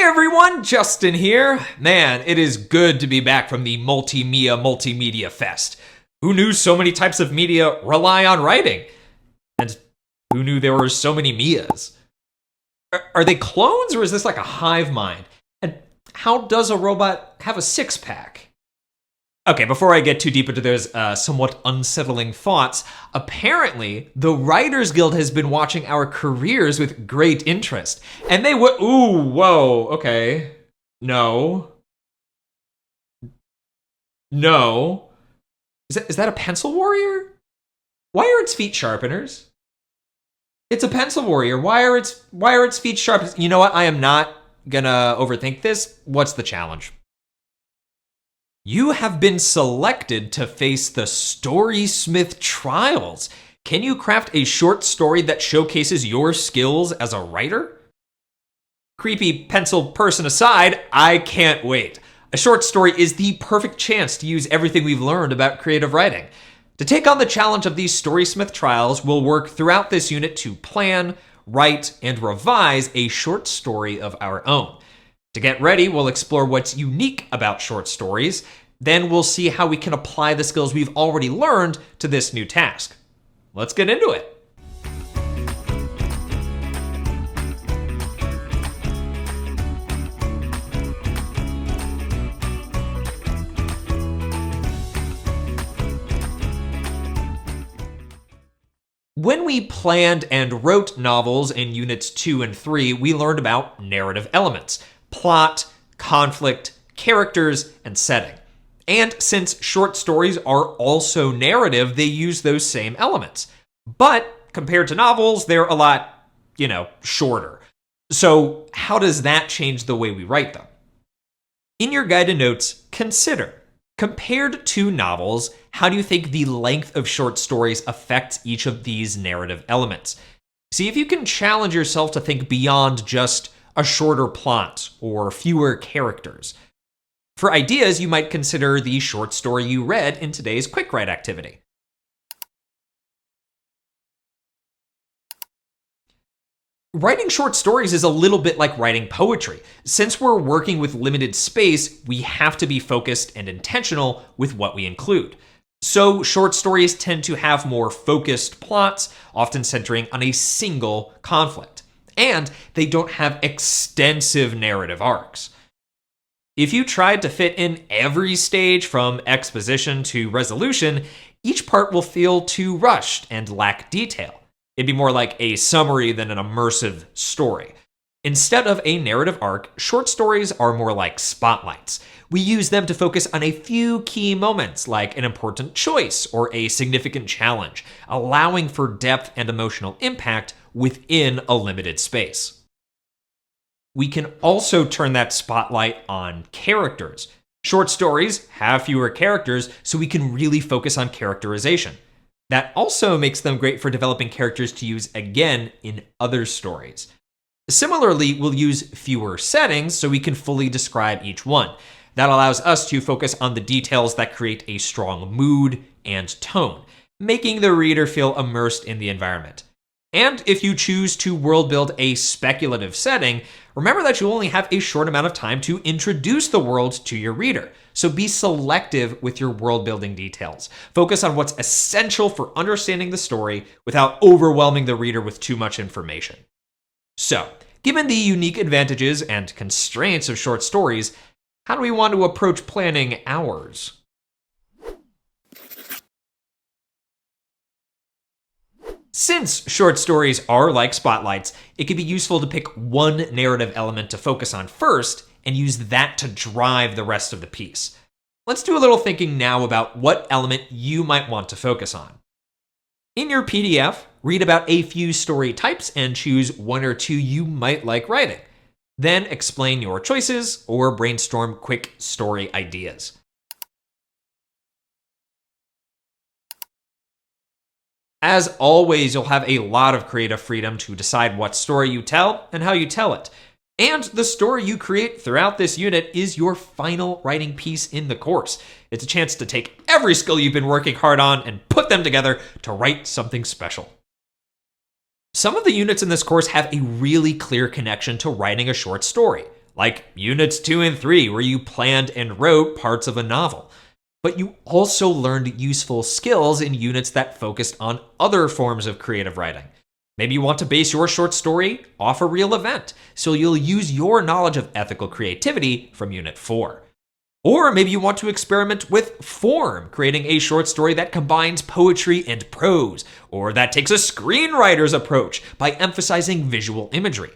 everyone, Justin here. Man, it is good to be back from the Multimedia Fest. Who knew so many types of media rely on writing? And who knew there were so many Mias? Are they clones or is this like a hive mind? And how does a robot have a six-pack? Okay, before I get too deep into those somewhat unsettling thoughts, apparently the Writers Guild has been watching our careers with great interest. And they would, ooh, whoa, okay. No. Is that a pencil warrior? Why are its feet sharpeners? It's a pencil warrior. Why are its feet sharpeners? You know what? I am not gonna overthink this. What's the challenge? You have been selected to face the Storysmith Trials. Can you craft a short story that showcases your skills as a writer? Creepy pencil person aside, I can't wait. A short story is the perfect chance to use everything we've learned about creative writing. To take on the challenge of these Storysmith Trials, we'll work throughout this unit to plan, write, and revise a short story of our own. To get ready, we'll explore what's unique about short stories. Then we'll see how we can apply the skills we've already learned to this new task. Let's get into it. When we planned and wrote novels in Units 2 and 3, we learned about narrative elements: plot, conflict, characters, and setting. And since short stories are also narrative, they use those same elements. But compared to novels, they're a lot, shorter. So how does that change the way we write them? In your guided notes, consider, compared to novels, how do you think the length of short stories affects each of these narrative elements? See if you can challenge yourself to think beyond just a shorter plot or fewer characters. For ideas, you might consider the short story you read in today's Quick Write activity. Writing short stories is a little bit like writing poetry. Since we're working with limited space, we have to be focused and intentional with what we include. So short stories tend to have more focused plots, often centering on a single conflict. And they don't have extensive narrative arcs. If you tried to fit in every stage from exposition to resolution, each part will feel too rushed and lack detail. It'd be more like a summary than an immersive story. Instead of a narrative arc, short stories are more like spotlights. We use them to focus on a few key moments, like an important choice or a significant challenge, allowing for depth and emotional impact within a limited space. We can also turn that spotlight on characters. Short stories have fewer characters, so we can really focus on characterization. That also makes them great for developing characters to use again in other stories. Similarly, we'll use fewer settings so we can fully describe each one. That allows us to focus on the details that create a strong mood and tone, making the reader feel immersed in the environment. And if you choose to world build a speculative setting, remember that you only have a short amount of time to introduce the world to your reader. So be selective with your world building details. Focus on what's essential for understanding the story without overwhelming the reader with too much information. So, given the unique advantages and constraints of short stories, how do we want to approach planning ours? Since short stories are like spotlights, it can be useful to pick one narrative element to focus on first and use that to drive the rest of the piece. Let's do a little thinking now about what element you might want to focus on. In your PDF, read about a few story types and choose one or two you might like writing. Then explain your choices or brainstorm quick story ideas. As always, you'll have a lot of creative freedom to decide what story you tell and how you tell it. And the story you create throughout this unit is your final writing piece in the course. It's a chance to take every skill you've been working hard on and put them together to write something special. Some of the units in this course have a really clear connection to writing a short story, like Units 2 and 3, where you planned and wrote parts of a novel. But you also learned useful skills in units that focused on other forms of creative writing. Maybe you want to base your short story off a real event, so you'll use your knowledge of ethical creativity from Unit 4. Or maybe you want to experiment with form, creating a short story that combines poetry and prose, or that takes a screenwriter's approach by emphasizing visual imagery.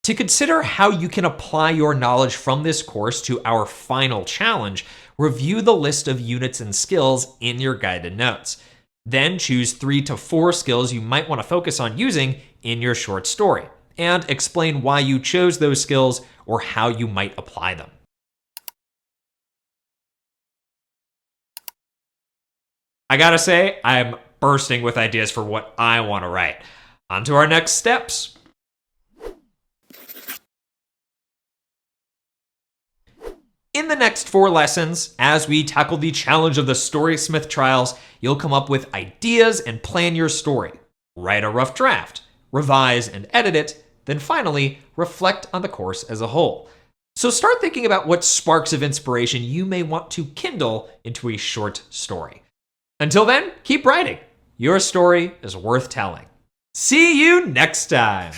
To consider how you can apply your knowledge from this course to our final challenge, review the list of units and skills in your guided notes. Then choose 3 to 4 skills you might want to focus on using in your short story, and explain why you chose those skills or how you might apply them. I gotta say, I'm bursting with ideas for what I want to write. On to our next steps. In the next 4 lessons, as we tackle the challenge of the Storysmith trials, you'll come up with ideas and plan your story. Write a rough draft, revise and edit it, then finally reflect on the course as a whole. So start thinking about what sparks of inspiration you may want to kindle into a short story. Until then, keep writing. Your story is worth telling. See you next time.